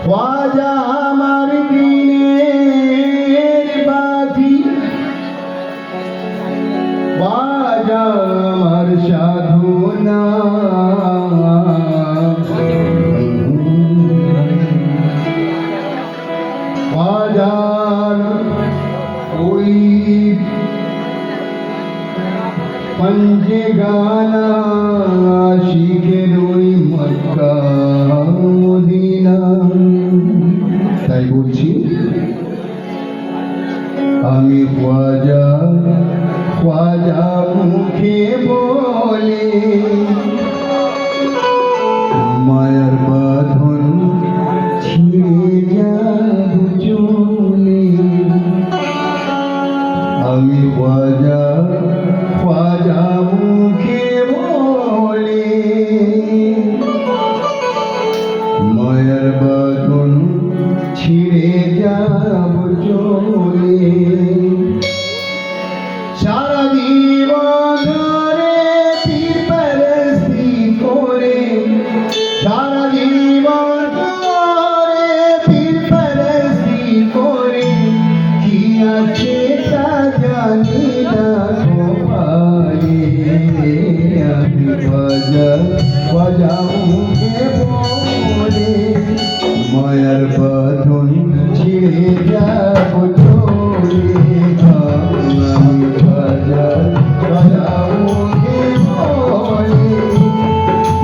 ख्वाजा আমার দিনের বাতি, ख्वाजा আমার সাধনা, ख्वाजाর ওই पंजे गाना शिखेर ওই মক্কা মদিনা। তাই বলছি আমি ख्वाजा ख्वाजा মুখে বলে মায়ার বাঁধন ছিঁড়ে যাব চলে। আমি ख्वाजा ख्वाजा মুখে বলে মায়ার বাঁধন ছিঁড়ে যাব চলে। সারা জীবন ধরে পীর পরস্তি করে, সারা জীবন ধরে পীর পরস্তি করে, কি আছে তা জানি না গোপালে। আমি ख्वाजा ख्वाजा মুখে বলে মায়ার বাঁধন ছিঁড়ে যাব চলে। আমি ख्वाजा ख्वाजा মুখে বলে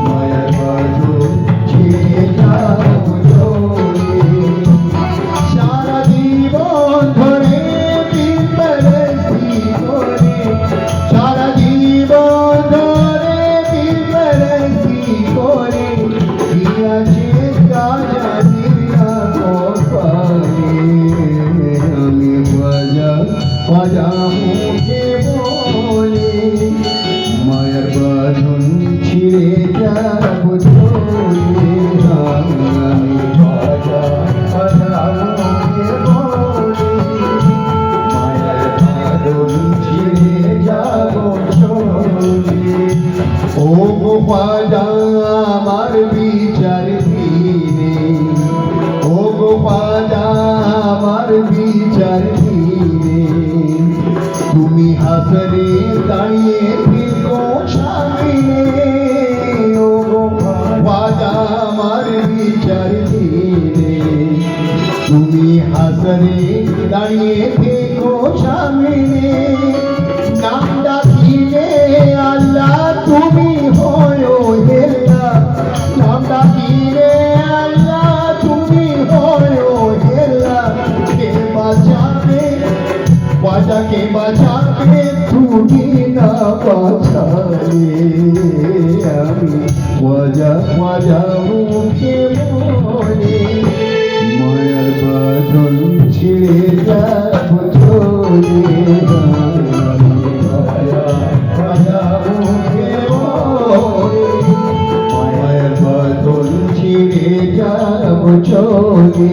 মায়ার বাঁধন ছিঁড়ে যাব চলে। সারা জীবন ধরে পীর পরস্তি করে, সারা জীবন ধরে পীর পরস্তি করে, কি আছে তা জানি না গোপালে। আমি ख्वाजा ख्वाजा মুখে বলে মায়ার বাঁধন ছিঁড়ে যাব চলে। আমি ख्वाजा ख्वाजा মুখে বলে মায়ার বাঁধন ছিঁড়ে যাব চলে। ও গো ख्वाजा আমার বিচার দিনে, ও গো ख्वाजा আমার বিচার দিনে, তুমি হাসরে দাঁড়িয়ে থেকো সামনে। ও গো ख्वाजा আমার বিচার দিনে, তুমি হাসরে দাঁড়িয়ে থেকো সামনে। নাম ডাকিলে আল্লাহ তুমি হয় হেল্লা, নাম ডাকিলে আল্লাহ তুমি হয় হেল্লা। কে বাঁচাবে ख्वाजा কে বাঁচাবে তুমি না বাঁচালে। আমি ख्वाजा ख्वाजा মুখে বলে মায়ার বাঁধন ছিঁড়ে যাব চলে। আমি ख्वाजा ख्वाजा মুখে বলে মায়ার বাঁধন ছিঁড়ে যাব চলে।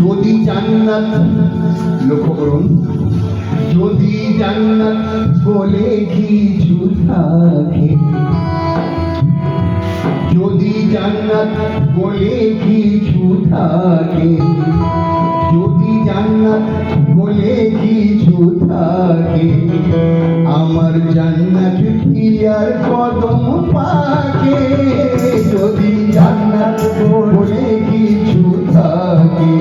যদি জান্নাত, লক্ষ্য করুন, যদি জান্নাত বলে কিছু থাকে, যদি জান্নাত বলে কিছু থাকে, যদি জান্নাত বলে কিছু থাকে, আমার জান্নাত প্রিয়ার কদম পাকে। যদি জান্নাত বলে কিছু থাকে,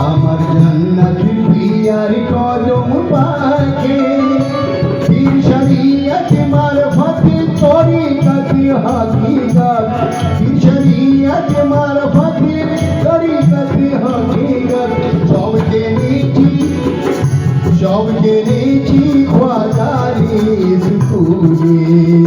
আমার জান্নাত প্রিয়ার কদম পাকে। পীর শরীয়ত মারফতে তরিকত হাকিকত, পীর শরীয়ত মারফতে তরিকত হাকিকত, সব জেনেছি ख्वाजा रे स्कूले।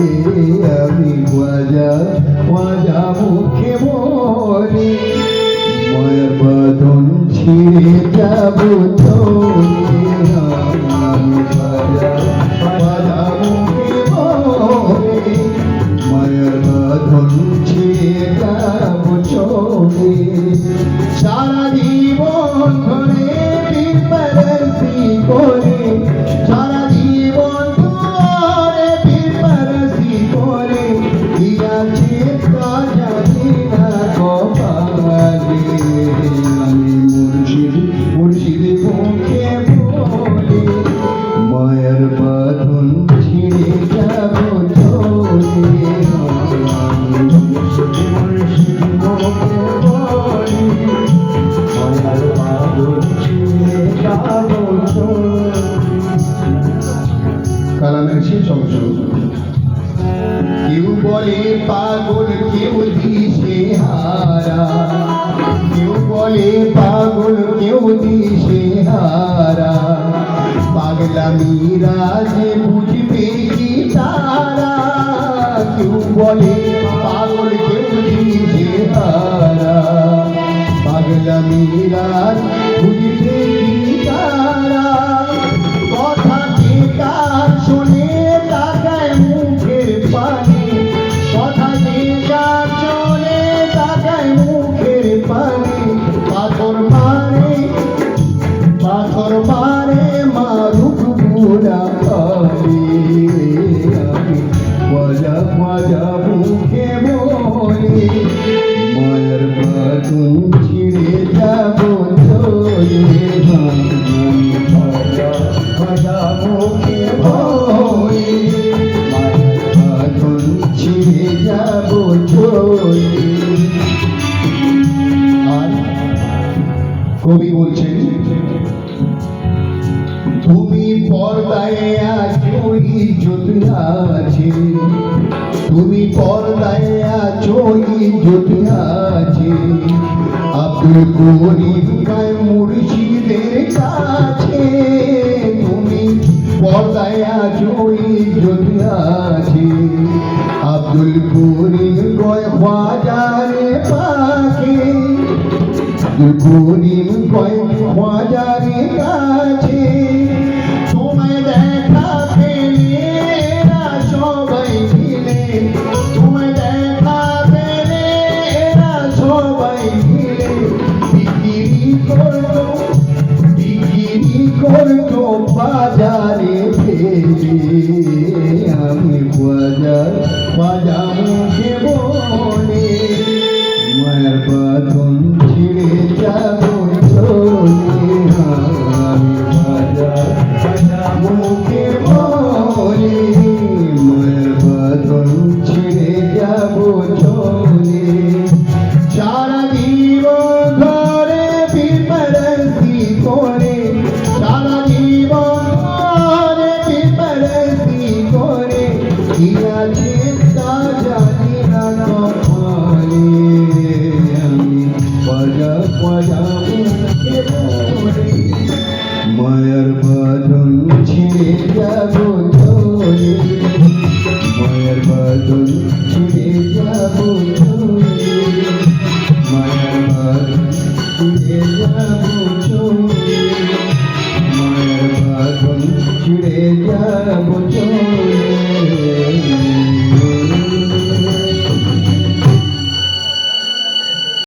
বলে পাগল কেউ দিশে হারা, কেউ বলে পাগল কেউ দিশে হারা, পাগলামিরা যে বুঝবে কি তারা, কেউ বলে পাগল কেউ দিশে হারা, পাগলামিরা বুঝবে কি তারা, কথা যে কার শোনে তাকায় মুখের পানে, কথা যে কার শোনে তাকায় মুখের পানে, পাথর মারে মারুক বুড়া পাবে, আমি মজা মজা মুখে বলে মায়ের বাঁধন ছিঁড়ে যাবো চলে, মজা মজা মুখে বলে মায়ের বাঁধন ছিঁড়ে যাবো চলে। আর কবি বলছেন, তুমি পর্দায় আছো ইজ্জত আছে, তুমি পর্দায় আছো ইজ্জত আছে, আব্দুল করিম গায় মুর্শিদের কাছে, তুমি পর্দায় আছো ইজ্জত আছে, আব্দুল করিম গয় বাজারে পাখে, করিম গয় বাজারে কাছে, তোমায় দেখা পেলে এরা সবাই মিলে, তোমায় দেখা পেলে এরা সবাই মিলে, বিক্রি করতো বাজারে ফেলে, আমি বাজার মুখে বলে মায়ের বাঁধন ছিঁড়ে যাবো চলে, আমি বাজার মুখে বলে মায়ের বাঁধন ছিঁড়ে যাবো চলে, সারা জীবন ধরে বিপরস্তি করে, সারা জীবন ধরে বিপরস্তি করে, কি আছে